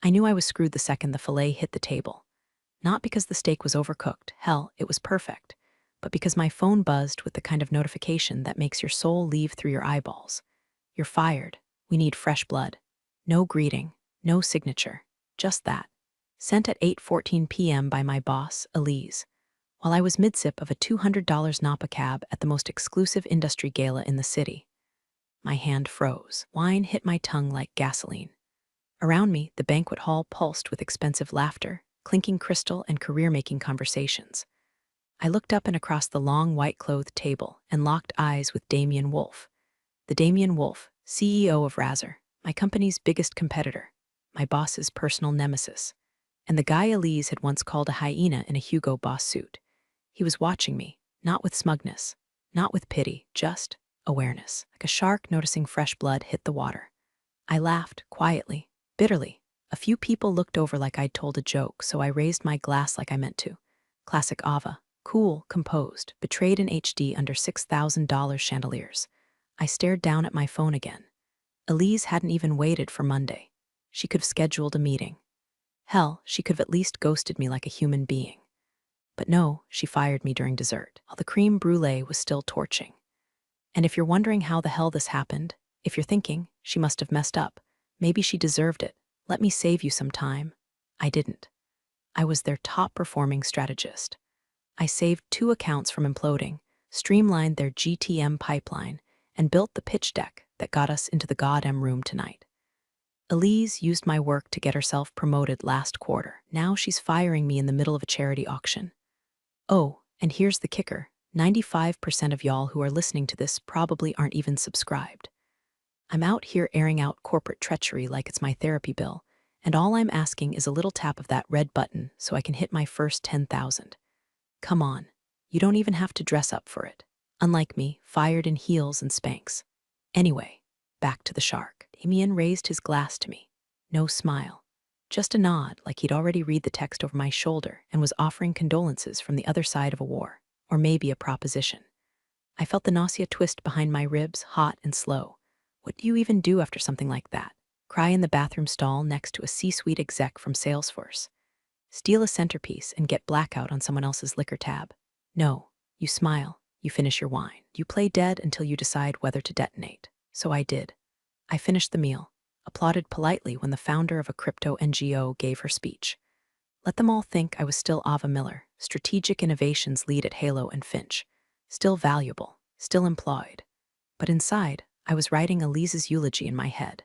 I knew I was screwed the second the fillet hit the table. Not because the steak was overcooked, hell, it was perfect, but because my phone buzzed with the kind of notification that makes your soul leave through your eyeballs. You're fired. We need fresh blood. No greeting, no signature, just that. Sent at 8:14 p.m. by my boss, Elise, while I was mid-sip of a $200 Napa cab at the most exclusive industry gala in the city. My hand froze. Wine hit my tongue like gasoline. Around me, the banquet hall pulsed with expensive laughter, clinking crystal and career-making conversations. I looked up and across the long white-clothed table and locked eyes with Damien Wolf. The Damien Wolf, CEO of Razor, my company's biggest competitor, my boss's personal nemesis, and the guy Elise had once called a hyena in a Hugo Boss suit. He was watching me, not with smugness, not with pity, just awareness, like a shark noticing fresh blood hit the water. I laughed, quietly, bitterly. A few people looked over like I'd told a joke, so I raised my glass like I meant to. Classic Ava, cool, composed, betrayed in HD under $6,000 chandeliers. I stared down at my phone again. Elise hadn't even waited for Monday. She could have scheduled a meeting. Hell, she could have at least ghosted me like a human being. But no, she fired me during dessert, while the creme brulee was still torching. And if you're wondering how the hell this happened, if you're thinking, she must have messed up, maybe she deserved it, let me save you some time. I didn't. I was their top-performing strategist. I saved 2 accounts from imploding, streamlined their GTM pipeline, and built the pitch deck that got us into the goddamn room tonight. Elise used my work to get herself promoted last quarter. Now she's firing me in the middle of a charity auction. Oh, and here's the kicker. 95% of y'all who are listening to this probably aren't even subscribed. I'm out here airing out corporate treachery like it's my therapy bill, and all I'm asking is a little tap of that red button so I can hit my first 10,000. Come on, you don't even have to dress up for it. Unlike me, fired in heels and Spanx. Anyway, back to the shark. Damien raised his glass to me. No smile. Just a nod, like he'd already read the text over my shoulder and was offering condolences from the other side of a war, or maybe a proposition. I felt the nausea twist behind my ribs, hot and slow. What do you even do after something like that? Cry in the bathroom stall next to a C-suite exec from Salesforce? Steal a centerpiece and get blackout on someone else's liquor tab? No, you smile, you finish your wine. You play dead until you decide whether to detonate. So I did. I finished the meal, applauded politely when the founder of a crypto NGO gave her speech. Let them all think I was still Ava Miller, strategic innovations lead at Halo and Finch. Still valuable, still employed. But inside, I was writing Elise's eulogy in my head.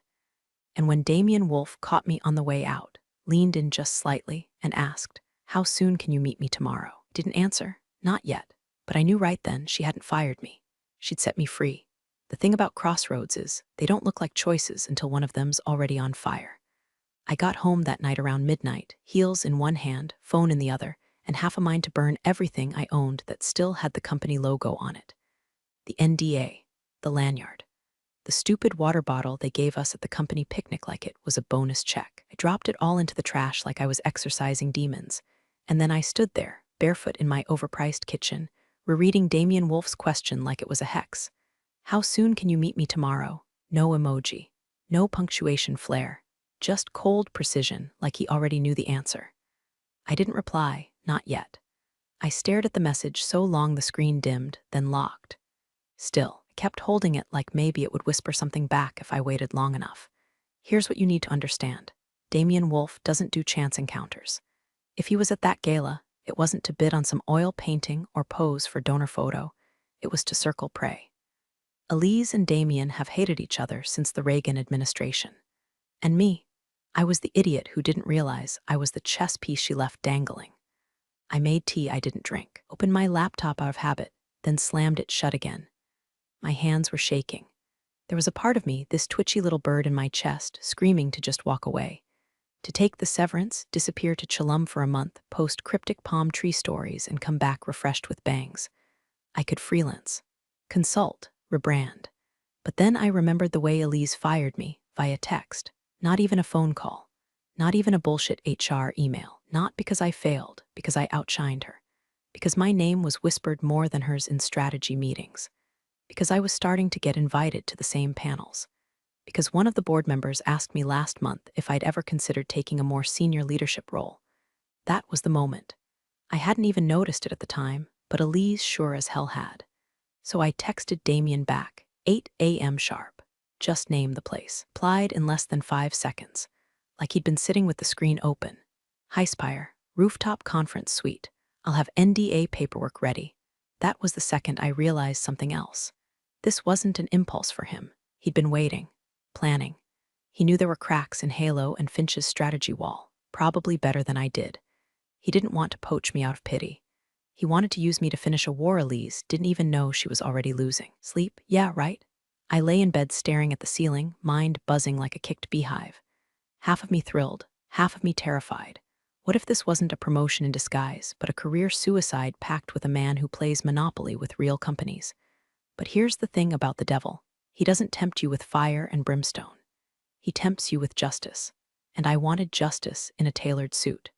And when Damien Wolf caught me on the way out, leaned in just slightly, and asked, "How soon can you meet me tomorrow?" Didn't answer, not yet, but I knew right then she hadn't fired me. She'd set me free. The thing about crossroads is, they don't look like choices until one of them's already on fire. I got home that night around midnight, heels in one hand, phone in the other, and half a mind to burn everything I owned that still had the company logo on it. The NDA, the lanyard. The stupid water bottle they gave us at the company picnic like it was a bonus check. I dropped it all into the trash like I was exorcising demons. And then I stood there, barefoot in my overpriced kitchen, rereading Damien Wolf's question like it was a hex. How soon can you meet me tomorrow? No emoji. No punctuation flair. Just cold precision like he already knew the answer. I didn't reply, not yet. I stared at the message so long the screen dimmed, then locked. Still, I kept holding it like maybe it would whisper something back if I waited long enough. Here's what you need to understand. Damien Wolf doesn't do chance encounters. If he was at that gala, it wasn't to bid on some oil painting or pose for donor photo. It was to circle prey. Elise and Damien have hated each other since the Reagan administration. And me, I was the idiot who didn't realize I was the chess piece she left dangling. I made tea I didn't drink, opened my laptop out of habit, then slammed it shut again. My hands were shaking. There was a part of me, this twitchy little bird in my chest, screaming to just walk away. To take the severance, disappear to Chilum for a month, post cryptic palm tree stories, and come back refreshed with bangs. I could freelance, consult, rebrand. But then I remembered the way Elise fired me, via text. Not even a phone call. Not even a bullshit HR email. Not because I failed, because I outshined her. Because my name was whispered more than hers in strategy meetings. Because I was starting to get invited to the same panels. because one of the board members asked me last month if I'd ever considered taking a more senior leadership role. That was the moment. I hadn't even noticed it at the time, but Elise sure as hell had. So I texted Damien back, 8 a.m. sharp. Just name the place. Replied in less than 5 seconds, like he'd been sitting with the screen open. Hi Spire, rooftop conference suite. I'll have NDA paperwork ready. That was the second I realized something else. This wasn't an impulse for him. He'd been waiting, planning. He knew there were cracks in Halo and Finch's strategy wall, probably better than I did. He didn't want to poach me out of pity. He wanted to use me to finish a war Elise didn't even know she was already losing. Sleep? Yeah, right. I lay in bed staring at the ceiling, mind buzzing like a kicked beehive. Half of me thrilled, half of me terrified. What if this wasn't a promotion in disguise, but a career suicide packed with a man who plays Monopoly with real companies? But here's the thing about the devil. He doesn't tempt you with fire and brimstone. He tempts you with justice. And I wanted justice in a tailored suit.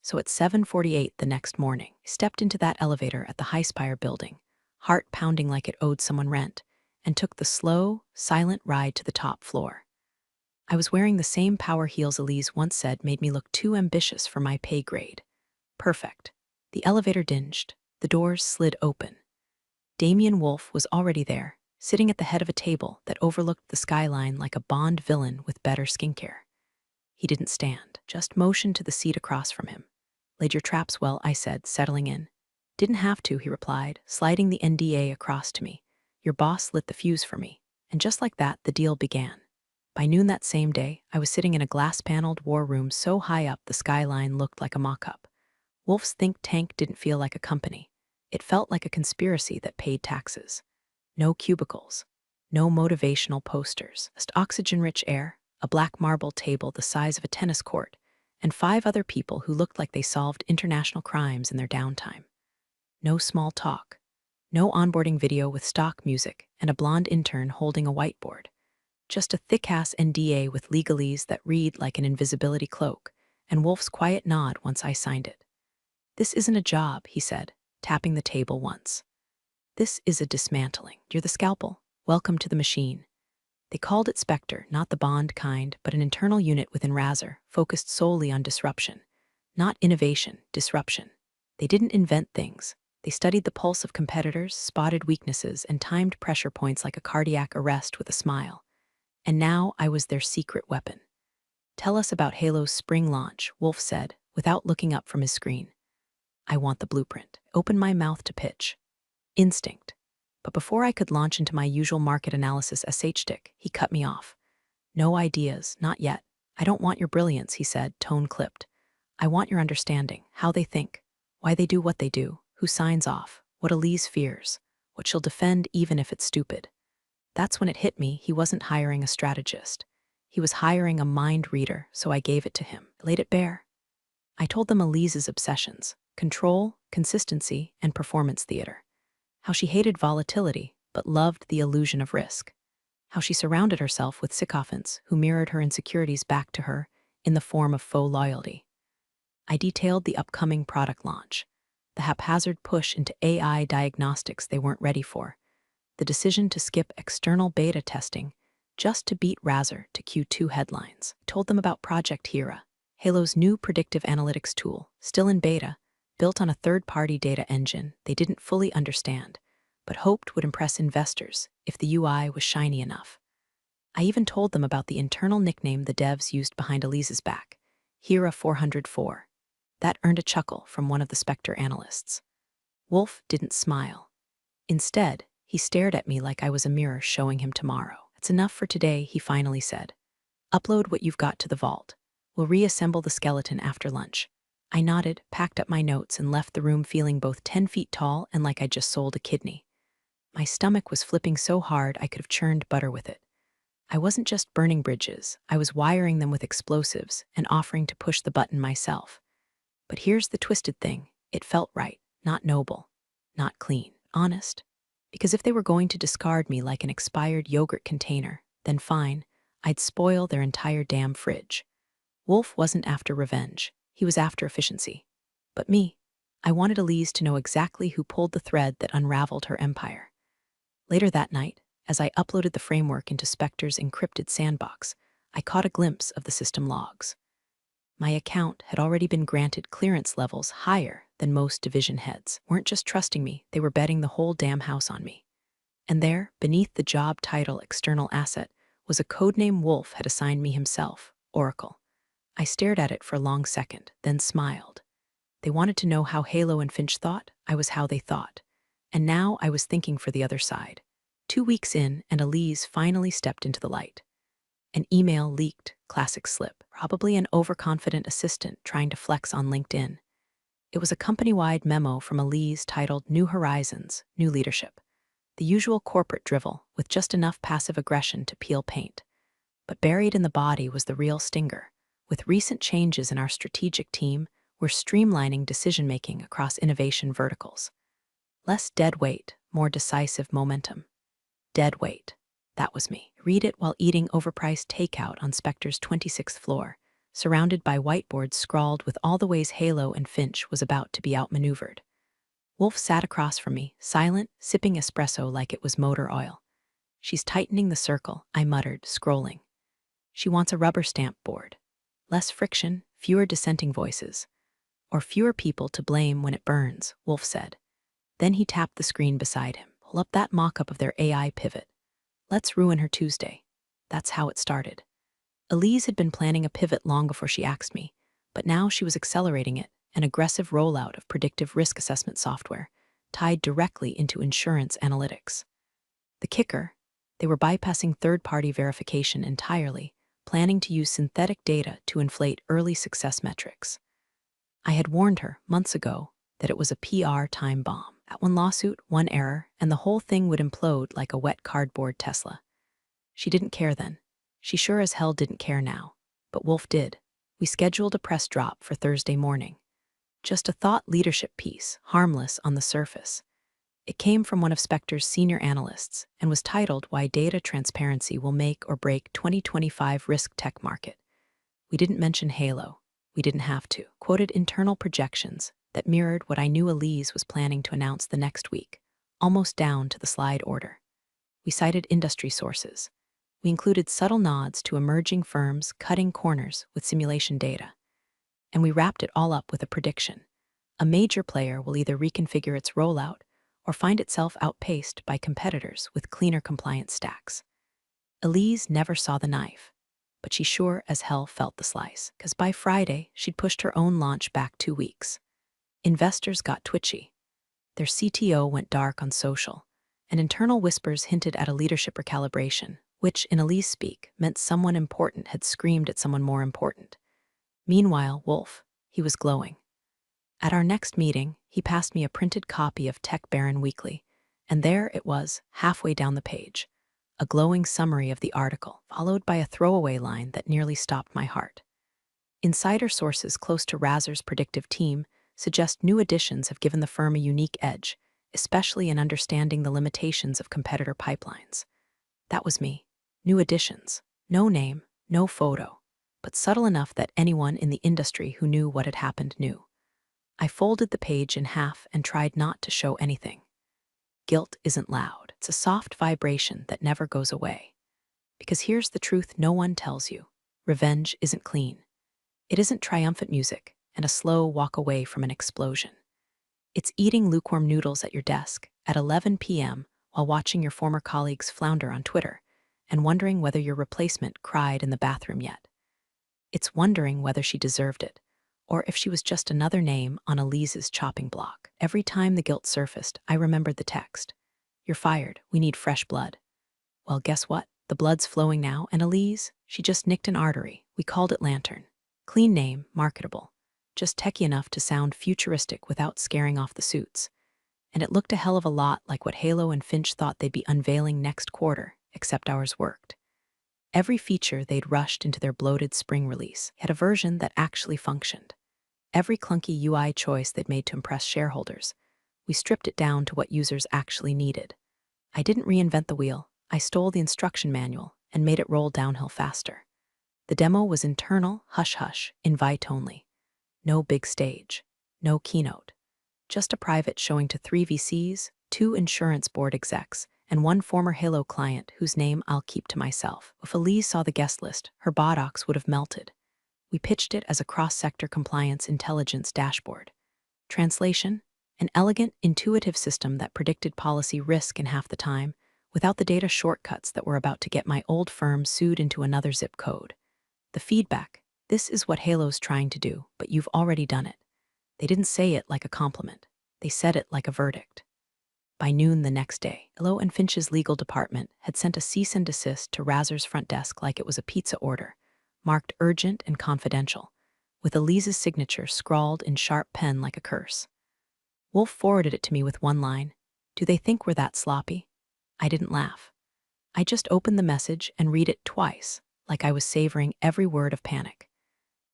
So at 7:48 the next morning, I stepped into that elevator at the Highspire building, heart pounding like it owed someone rent, and took the slow, silent ride to the top floor. I was wearing the same power heels Elise once said made me look too ambitious for my pay grade. Perfect. The elevator dinged. The doors slid open. Damien Wolfe was already there, sitting at the head of a table that overlooked the skyline like a Bond villain with better skincare. He didn't stand, just motioned to the seat across from him. Laid your traps well, I said, settling in. Didn't have to, he replied, sliding the NDA across to me. Your boss lit the fuse for me. And just like that, the deal began. By noon that same day, I was sitting in a glass-paneled war room so high up the skyline looked like a mock-up. Wolf's think tank didn't feel like a company. It felt like a conspiracy that paid taxes. No cubicles. No motivational posters. Just oxygen-rich air, a black marble table the size of a tennis court, and 5 other people who looked like they solved international crimes in their downtime. No small talk. No onboarding video with stock music and a blonde intern holding a whiteboard. Just a thick-ass NDA with legalese that read like an invisibility cloak, and Wolf's quiet nod once I signed it. This isn't a job, he said, tapping the table once. This is a dismantling. You're the scalpel. Welcome to the machine. They called it Spectre, not the Bond kind, but an internal unit within Razor, focused solely on disruption. Not innovation, disruption. They didn't invent things. They studied the pulse of competitors, spotted weaknesses, and timed pressure points like a cardiac arrest with a smile. And now I was their secret weapon. Tell us about Halo's spring launch, Wolf said, without looking up from his screen. I want the blueprint. Open my mouth to pitch. Instinct. But before I could launch into my usual market analysis SH stick, he cut me off. No ideas, not yet. I don't want your brilliance, he said, tone clipped. I want your understanding, how they think, why they do what they do, who signs off, what Elise fears, what she'll defend even if it's stupid. That's when it hit me he wasn't hiring a strategist. He was hiring a mind reader, so I gave it to him, laid it bare. I told them Elise's obsessions, control, consistency, and performance theater. How she hated volatility, but loved the illusion of risk. How she surrounded herself with sycophants who mirrored her insecurities back to her in the form of faux loyalty. I detailed the upcoming product launch, the haphazard push into AI diagnostics they weren't ready for, the decision to skip external beta testing just to beat Razor to Q2 headlines. I told them about Project Hera, Halo's new predictive analytics tool, still in beta, built on a third-party data engine they didn't fully understand, but hoped would impress investors if the UI was shiny enough. I even told them about the internal nickname the devs used behind Elise's back, Hera 404. That earned a chuckle from one of the Spectre analysts. Wolf didn't smile. Instead, he stared at me like I was a mirror showing him tomorrow. It's enough for today, he finally said. Upload what you've got to the vault. We'll reassemble the skeleton after lunch. I nodded, packed up my notes, and left the room feeling both 10 feet tall and like I'd just sold a kidney. My stomach was flipping so hard I could have churned butter with it. I wasn't just burning bridges, I was wiring them with explosives and offering to push the button myself. But here's the twisted thing. It felt right, not noble, not clean, honest. Because if they were going to discard me like an expired yogurt container, then fine, I'd spoil their entire damn fridge. Wolf wasn't after revenge. He was after efficiency. But me, I wanted Elise to know exactly who pulled the thread that unraveled her empire. Later that night, As I uploaded the framework into Spectre's encrypted sandbox, I caught a glimpse of the system logs. My account had already been granted clearance levels higher than most division heads. Weren't just trusting me, they were betting the whole damn house on me. And there, beneath the job title external asset, was a codename Wolf had assigned me himself, Oracle. I stared at it for a long second, then smiled. They wanted to know how Halo and Finch thought. I was how they thought. And now I was thinking for the other side. 2 weeks in, and Elise finally stepped into the light. An email leaked, classic slip, probably an overconfident assistant trying to flex on LinkedIn. It was a company-wide memo from Elise titled New Horizons, New Leadership. The usual corporate drivel, with just enough passive aggression to peel paint. But buried in the body was the real stinger. With recent changes in our strategic team, we're streamlining decision-making across innovation verticals. Less dead weight, more decisive momentum. Dead weight. That was me. Read it while eating overpriced takeout on Spectre's 26th floor, surrounded by whiteboards scrawled with all the ways Halo and Finch was about to be outmaneuvered. Wolf sat across from me, silent, sipping espresso like it was motor oil. She's tightening the circle, I muttered, scrolling. She wants a rubber stamp board. Less friction, fewer dissenting voices. Or fewer people to blame when it burns, Wolf said. Then he tapped the screen beside him. Pull up that mock-up of their AI pivot. Let's ruin her Tuesday. That's how it started. Elise had been planning a pivot long before she asked me, but now she was accelerating it, an aggressive rollout of predictive risk assessment software, tied directly into insurance analytics. The kicker, they were bypassing third-party verification entirely, planning to use synthetic data to inflate early success metrics. I had warned her, months ago, that it was a PR time bomb. At one lawsuit, one error, and the whole thing would implode like a wet cardboard Tesla. She didn't care then. She sure as hell didn't care now. But Wolf did. We scheduled a press drop for Thursday morning. Just a thought leadership piece, harmless on the surface. It came from one of Spectre's senior analysts and was titled Why Data Transparency Will Make or Break 2025 Risk Tech Market. We didn't mention Halo. We didn't have to. Quoted internal projections that mirrored what I knew Elise was planning to announce the next week, almost down to the slide order. We cited industry sources. We included subtle nods to emerging firms cutting corners with simulation data. And we wrapped it all up with a prediction. A major player will either reconfigure its rollout or find itself outpaced by competitors with cleaner compliance stacks. Elise never saw the knife, but she sure as hell felt the slice, because by Friday, she'd pushed her own launch back 2 weeks. Investors got twitchy. Their CTO went dark on social, and internal whispers hinted at a leadership recalibration, which, in Elise speak, meant someone important had screamed at someone more important. Meanwhile, Wolf, he was glowing. At our next meeting, he passed me a printed copy of Tech Baron Weekly, and there it was, halfway down the page, a glowing summary of the article, followed by a throwaway line that nearly stopped my heart. Insider sources close to Razor's predictive team suggest new additions have given the firm a unique edge, especially in understanding the limitations of competitor pipelines. That was me. New additions. No name, no photo, but subtle enough that anyone in the industry who knew what had happened knew. I folded the page in half and tried not to show anything. Guilt isn't loud. It's a soft vibration that never goes away. Because here's the truth no one tells you. Revenge isn't clean. It isn't triumphant music and a slow walk away from an explosion. It's eating lukewarm noodles at your desk at 11 p.m. while watching your former colleagues flounder on Twitter and wondering whether your replacement cried in the bathroom yet. It's wondering whether she deserved it, or if she was just another name on Elise's chopping block. Every time the guilt surfaced, I remembered the text. You're fired. We need fresh blood. Well, guess what? The blood's flowing now, and Elise, she just nicked an artery. We called it Lantern. Clean name, marketable. Just techy enough to sound futuristic without scaring off the suits. And it looked a hell of a lot like what Halo and Finch thought they'd be unveiling next quarter, except ours worked. Every feature they'd rushed into their bloated spring release had a version that actually functioned. Every clunky UI choice they'd made to impress shareholders, we stripped it down to what users actually needed. I didn't reinvent the wheel. I stole the instruction manual and made it roll downhill faster. The demo was internal, hush-hush, invite only. No big stage, no keynote. Just a private showing to 3 VCs, 2 insurance board execs, and one former Halo client whose name I'll keep to myself. If Elise saw the guest list, her buttocks would have melted. We pitched it as a cross-sector compliance intelligence dashboard. Translation: an elegant, intuitive system that predicted policy risk in half the time, without the data shortcuts that were about to get my old firm sued into another zip code. The feedback: this is what Halo's trying to do, but you've already done it. They didn't say it like a compliment. They said it like a verdict. By noon the next day, Halo and Finch's legal department had sent a cease and desist to Razor's front desk like it was a pizza order, marked urgent and confidential, with Elise's signature scrawled in sharp pen like a curse. Wolf forwarded it to me with one line: "Do they think we're that sloppy?" I didn't laugh. I just opened the message and read it twice, like I was savoring every word of panic.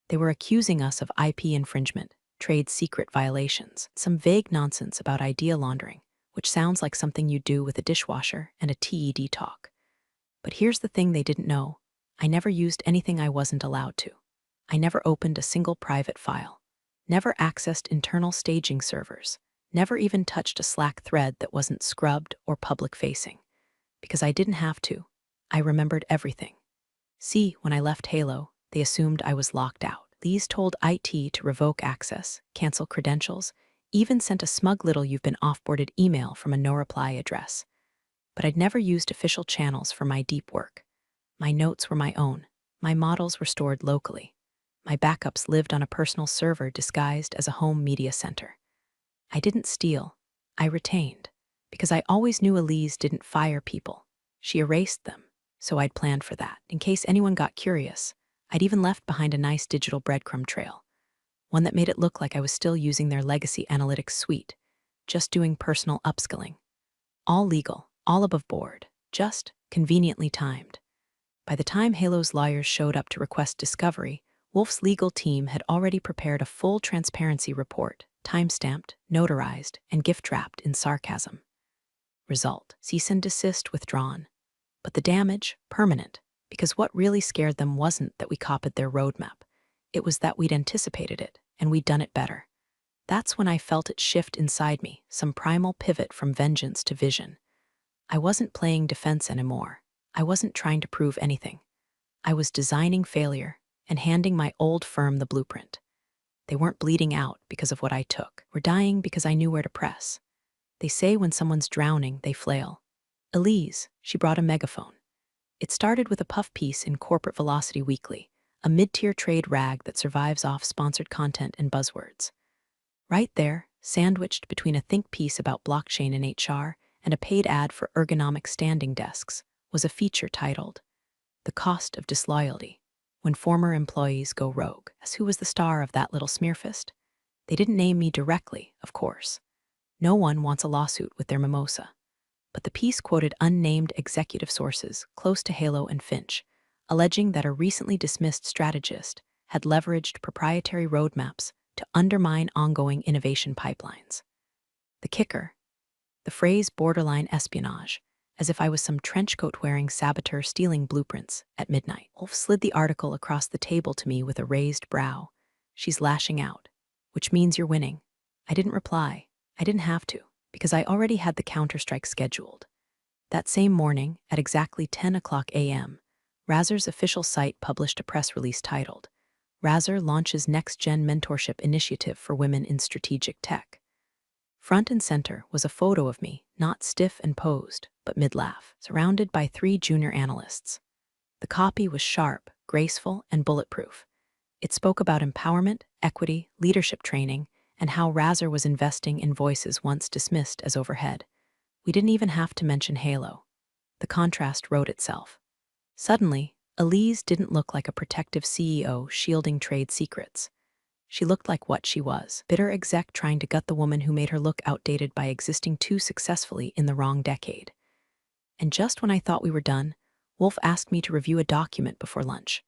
They were accusing us of IP infringement, trade secret violations, some vague nonsense about idea laundering, which sounds like something you do with a dishwasher and a TED talk. But here's the thing they didn't know: I never used anything I wasn't allowed to. I never opened a single private file, never accessed internal staging servers, never even touched a Slack thread that wasn't scrubbed or public-facing. Because I didn't have to. I remembered everything. See, when I left Halo, they assumed I was locked out. These told IT to revoke access, cancel credentials, even sent a smug little "you've been offboarded" email from a no-reply address. But I'd never used official channels for my deep work. My notes were my own. My models were stored locally. My backups lived on a personal server disguised as a home media center. I didn't steal. I retained. Because I always knew Elise didn't fire people. She erased them. So I'd planned for that. In case anyone got curious, I'd even left behind a nice digital breadcrumb trail. One that made it look like I was still using their legacy analytics suite, just doing personal upskilling. All legal, all above board, just conveniently timed. By the time Halo's lawyers showed up to request discovery, Wolf's legal team had already prepared a full transparency report, time-stamped, notarized, and gift-wrapped in sarcasm. Result: cease and desist withdrawn. But the damage, permanent, because what really scared them wasn't that we copied their roadmap. It was that we'd anticipated it, and we'd done it better. That's when I felt it shift inside me, some primal pivot from vengeance to vision. I wasn't playing defense anymore. I wasn't trying to prove anything. I was designing failure and handing my old firm the blueprint. They weren't bleeding out because of what I took. We're dying because I knew where to press. They say when someone's drowning, they flail. Elise, she brought a megaphone. It started with a puff piece in Corporate Velocity Weekly, a mid-tier trade rag that survives off sponsored content and buzzwords. Right there, sandwiched between a think piece about blockchain in HR and a paid ad for ergonomic standing desks, was a feature titled "The Cost of Disloyalty: When Former Employees Go Rogue." As who was the star of that little smearfist? They didn't name me directly, of course. No one wants a lawsuit with their mimosa. But the piece quoted unnamed executive sources close to Halo and Finch, alleging that a recently dismissed strategist had leveraged proprietary roadmaps to undermine ongoing innovation pipelines. The kicker: the phrase borderline espionage, as if I was some trenchcoat-wearing saboteur stealing blueprints at midnight. Wolf slid the article across the table to me with a raised brow. "She's lashing out, which means you're winning." I didn't reply. I didn't have to, because I already had the counterstrike scheduled. That same morning, at exactly 10 a.m., Razor's official site published a press release titled, "Razor Launches Next-Gen Mentorship Initiative for Women in Strategic Tech." Front and center was a photo of me, not stiff and posed, but mid-laugh, surrounded by 3 junior analysts. The copy was sharp, graceful, and bulletproof. It spoke about empowerment, equity, leadership training, and how Razor was investing in voices once dismissed as overhead. We didn't even have to mention Halo. The contrast wrote itself. Suddenly, Elise didn't look like a protective CEO shielding trade secrets. She looked like what she was: bitter exec trying to gut the woman who made her look outdated by existing too successfully in the wrong decade. And just when I thought we were done, Wolf asked me to review a document before lunch.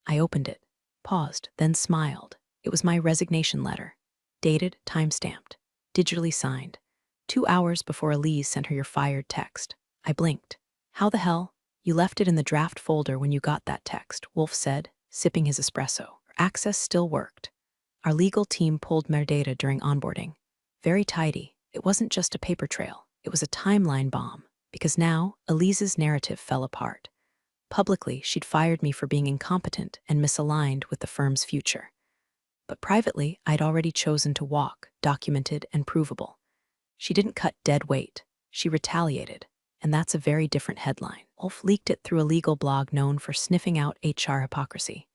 I opened it, paused, then smiled. It was my resignation letter, dated, time-stamped, digitally signed, 2 hours before Elise sent her "you're fired" text. I blinked. "How the hell? You left it in the draft folder when you got that text," Wolf said, sipping his espresso. Access still worked. Our legal team pulled metadata during onboarding. Very tidy. It wasn't just a paper trail. It was a timeline bomb, Because now, Elise's narrative fell apart. Publicly, she'd fired me for being incompetent and misaligned with the firm's future. But privately, I'd already chosen to walk, documented and provable. She didn't cut dead weight. She retaliated. And that's a very different headline. Wolf leaked it through a legal blog known for sniffing out HR hypocrisy.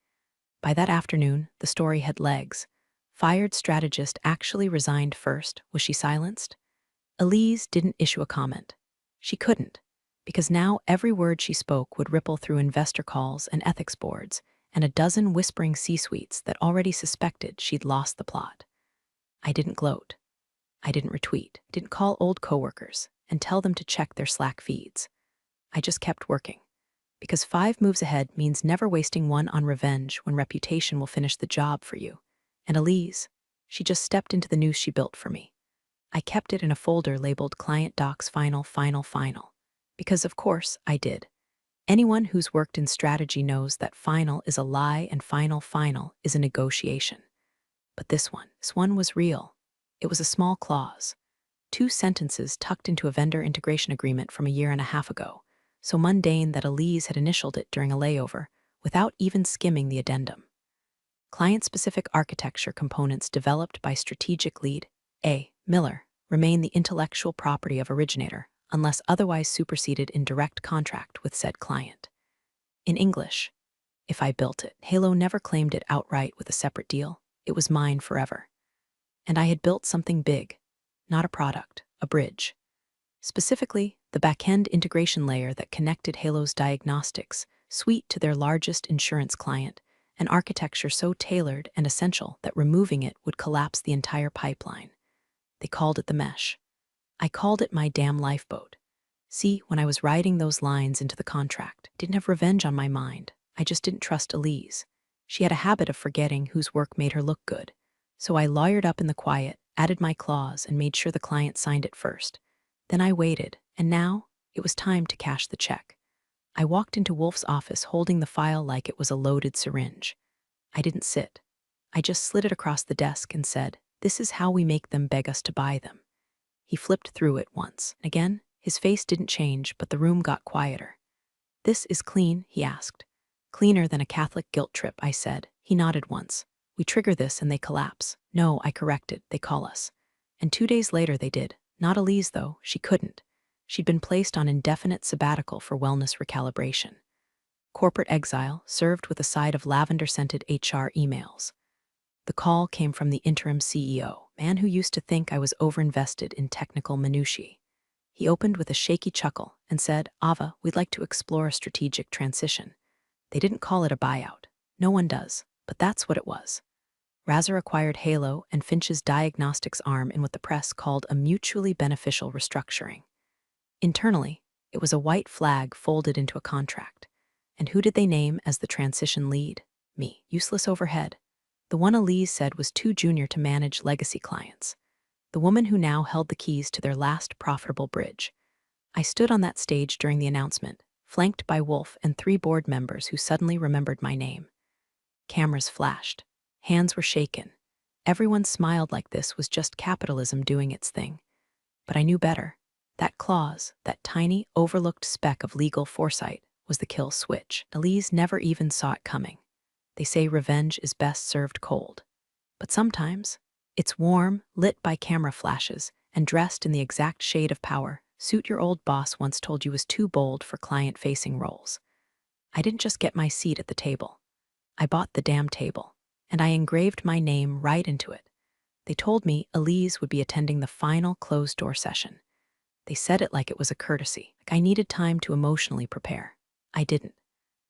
By that afternoon, the story had legs. Fired strategist actually resigned first. Was she silenced? Elise didn't issue a comment. She couldn't, because now every word she spoke would ripple through investor calls and ethics boards and a dozen whispering C-suites that already suspected she'd lost the plot. I didn't gloat. I didn't retweet, didn't call old coworkers and tell them to check their Slack feeds. I just kept working, because 5 moves ahead means never wasting one on revenge when reputation will finish the job for you. And Elise, she just stepped into the noose she built for me. I kept it in a folder labeled Client Docs Final, because of course I did. Anyone who's worked in strategy knows that final is a lie and final is a negotiation. But this one was real. It was a small clause. 2 sentences tucked into a vendor integration agreement from a year and a half ago, so mundane that Elise had initialed it during a layover without even skimming the addendum. Client-specific architecture components developed by strategic lead A. Miller remain the intellectual property of originator unless otherwise superseded in direct contract with said client. In English, if I built it, Halo never claimed it outright with a separate deal. It was mine forever. And I had built something big, not a product, a bridge. Specifically, the back-end integration layer that connected Halo's diagnostics suite to their largest insurance client, an architecture so tailored and essential that removing it would collapse the entire pipeline. They called it the mesh. I called it my damn lifeboat. See, when I was writing those lines into the contract, I didn't have revenge on my mind. I just didn't trust Elise. She had a habit of forgetting whose work made her look good. So I lawyered up in the quiet, added my clause, and made sure the client signed it first. Then I waited, and now it was time to cash the check. I walked into Wolf's office holding the file like it was a loaded syringe. I didn't sit. I just slid it across the desk and said, "This is how we make them beg us to buy them." He flipped through it once. Again, his face didn't change, but the room got quieter. "This is clean?" he asked. "Cleaner than a Catholic guilt trip," I said. He nodded once. "We trigger this and they collapse." "No," I corrected, "they call us." And 2 days later they did. Not Elise, though. She couldn't. She'd been placed on indefinite sabbatical for wellness recalibration. Corporate exile, served with a side of lavender-scented HR emails. The call came from the interim CEO, a man who used to think I was overinvested in technical minutiae. He opened with a shaky chuckle and said, "Ava, we'd like to explore a strategic transition." They didn't call it a buyout. No one does, but that's what it was. Razor acquired Halo and Finch's diagnostics arm in what the press called a mutually beneficial restructuring. Internally, it was a white flag folded into a contract. And who did they name as the transition lead? Me. Useless overhead. The one Elise said was too junior to manage legacy clients. The woman who now held the keys to their last profitable bridge. I stood on that stage during the announcement, flanked by Wolf and 3 board members who suddenly remembered my name. Cameras flashed. Hands were shaken. Everyone smiled like this was just capitalism doing its thing. But I knew better. That clause, that tiny, overlooked speck of legal foresight, was the kill switch. Elise never even saw it coming. They say revenge is best served cold. But sometimes, it's warm, lit by camera flashes, and dressed in the exact shade of power suit your old boss once told you was too bold for client-facing roles. I didn't just get my seat at the table. I bought the damn table, and I engraved my name right into it. They told me Elise would be attending the final closed-door session. They said it like it was a courtesy, like I needed time to emotionally prepare. I didn't.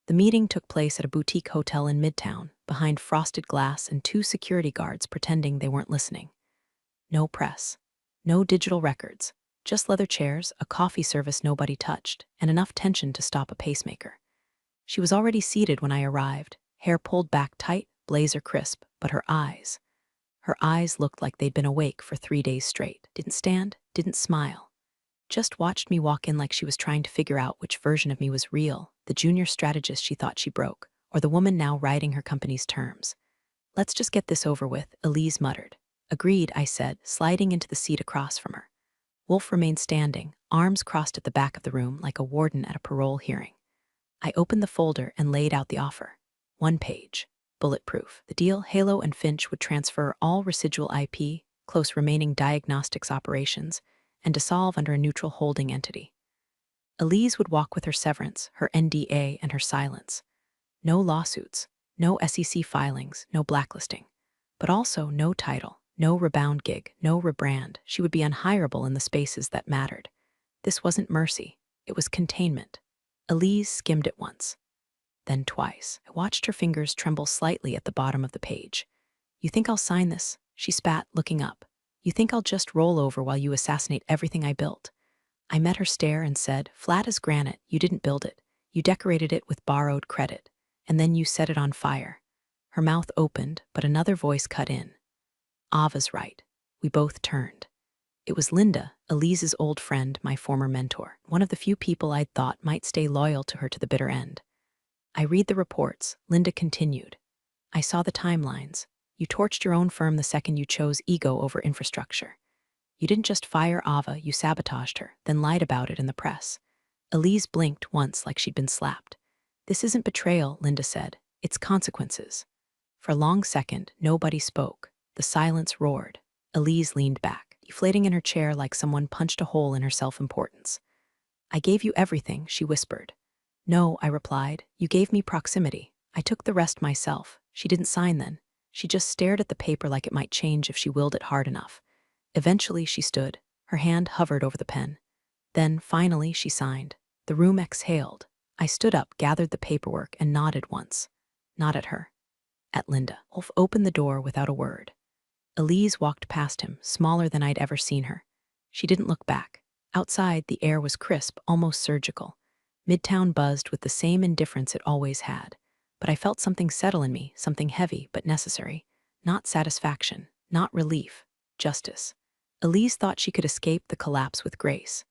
The meeting took place at a boutique hotel in Midtown, behind frosted glass and 2 security guards pretending they weren't listening. No press. No digital records. Just leather chairs, a coffee service nobody touched, and enough tension to stop a pacemaker. She was already seated when I arrived, hair pulled back tight, blazer crisp, but her eyes looked like they'd been awake for 3 days straight. Didn't stand, didn't smile. Just watched me walk in like she was trying to figure out which version of me was real, the junior strategist she thought she broke, or the woman now riding her company's terms. "Let's just get this over with," Elise muttered. "Agreed," I said, sliding into the seat across from her. Wolf remained standing, arms crossed at the back of the room like a warden at a parole hearing. I opened the folder and laid out the offer. 1 page. Bulletproof. The deal: Halo and Finch would transfer all residual IP, close remaining diagnostics operations, and dissolve under a neutral holding entity. Elise would walk with her severance, her NDA, and her silence. No lawsuits, no SEC filings, no blacklisting. But also no title, no rebound gig, no rebrand. She would be unhireable in the spaces that mattered. This wasn't mercy, it was containment. Elise skimmed it once, then twice. I watched her fingers tremble slightly at the bottom of the page. "You think I'll sign this?" she spat, looking up. "You think I'll just roll over while you assassinate everything I built?" I met her stare and said, "Flat as granite, you didn't build it. You decorated it with borrowed credit. And then you set it on fire." Her mouth opened, but another voice cut in. "Ava's right." We both turned. It was Linda, Elise's old friend, my former mentor, one of the few people I'd thought might stay loyal to her to the bitter end. "I read the reports," Linda continued. "I saw the timelines. You torched your own firm the second you chose ego over infrastructure. You didn't just fire Ava, you sabotaged her, then lied about it in the press." Elise blinked once like she'd been slapped. "This isn't betrayal," Linda said. "It's consequences." For a long second, nobody spoke. The silence roared. Elise leaned back, deflating in her chair like someone punched a hole in her self-importance. "I gave you everything," she whispered. "No," I replied. "You gave me proximity. I took the rest myself." She didn't sign then. She just stared at the paper like it might change if she willed it hard enough. Eventually she stood. Her hand hovered over the pen. Then, finally, she signed. The room exhaled. I stood up, gathered the paperwork, and nodded once. Not at her. At Linda. Wolf opened the door without a word. Elise walked past him, smaller than I'd ever seen her. She didn't look back. Outside, the air was crisp, almost surgical. Midtown buzzed with the same indifference it always had. But I felt something settle in me, something heavy but necessary. Not satisfaction, not relief, justice. Elise thought she could escape the collapse with grace.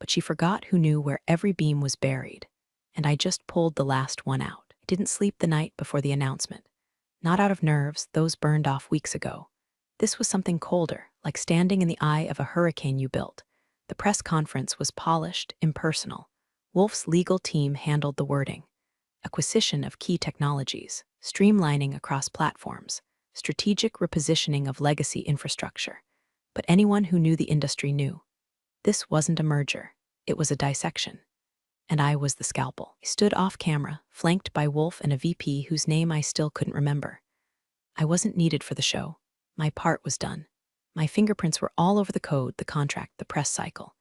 But she forgot who knew where every beam was buried. And I just pulled the last one out. I didn't sleep the night before the announcement. Not out of nerves, those burned off weeks ago. This was something colder, like standing in the eye of a hurricane you built. The press conference was polished, impersonal. Wolf's legal team handled the wording. Acquisition of key technologies, streamlining across platforms, strategic repositioning of legacy infrastructure. But anyone who knew the industry knew. This wasn't a merger. It was a dissection. And I was the scalpel. I stood off camera, flanked by Wolf and a VP whose name I still couldn't remember. I wasn't needed for the show. My part was done. My fingerprints were all over the code, the contract, the press cycle.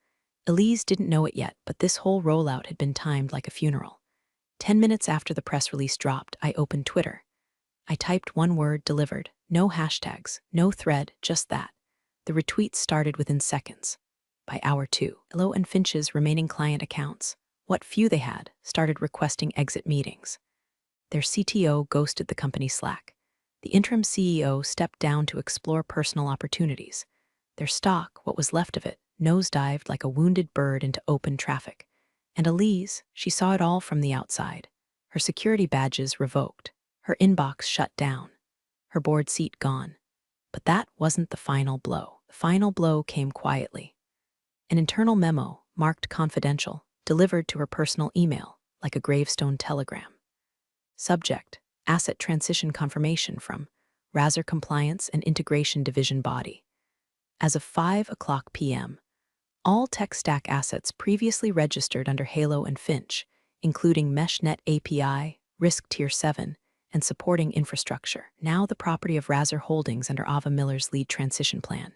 Elise didn't know it yet, but this whole rollout had been timed like a funeral. 10 minutes after the press release dropped, I opened Twitter. I typed one word: delivered. No hashtags, no thread, just that. The retweets started within seconds. By hour 2, Hello and Finch's remaining client accounts, what few they had, started requesting exit meetings. Their CTO ghosted the company Slack. The interim CEO stepped down to explore personal opportunities. Their stock, what was left of it, nosedived like a wounded bird into open traffic. And Elise, she saw it all from the outside. Her security badges revoked. Her inbox shut down. Her board seat gone. But that wasn't the final blow. The final blow came quietly. An internal memo, marked confidential, delivered to her personal email, like a gravestone telegram. Subject: Asset Transition Confirmation from Razor Compliance and Integration Division Body. As of 5:00 p.m., all tech stack assets previously registered under Halo and Finch, including MeshNet API, Risk Tier 7, and supporting infrastructure, now the property of Razor Holdings under Ava Miller's lead transition plan.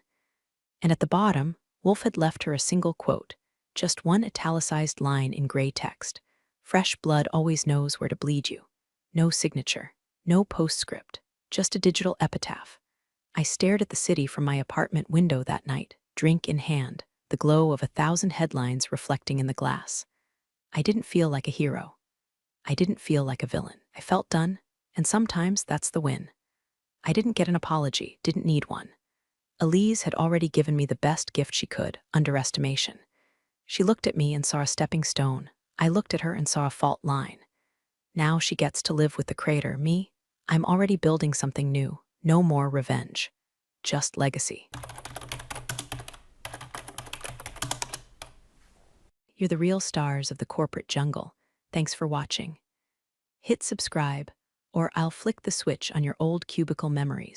And at the bottom, Wolf had left her a single quote, just one italicized line in gray text. "Fresh blood always knows where to bleed you." No signature, no postscript, just a digital epitaph. I stared at the city from my apartment window that night, drink in hand, the glow of 1,000 headlines reflecting in the glass. I didn't feel like a hero. I didn't feel like a villain. I felt done, and sometimes that's the win. I didn't get an apology, didn't need one. Elise had already given me the best gift she could, underestimation. She looked at me and saw a stepping stone. I looked at her and saw a fault line. Now she gets to live with the crater. Me, I'm already building something new. No more revenge. Just legacy. You're the real stars of the corporate jungle. Thanks for watching. Hit subscribe, or I'll flick the switch on your old cubicle memories.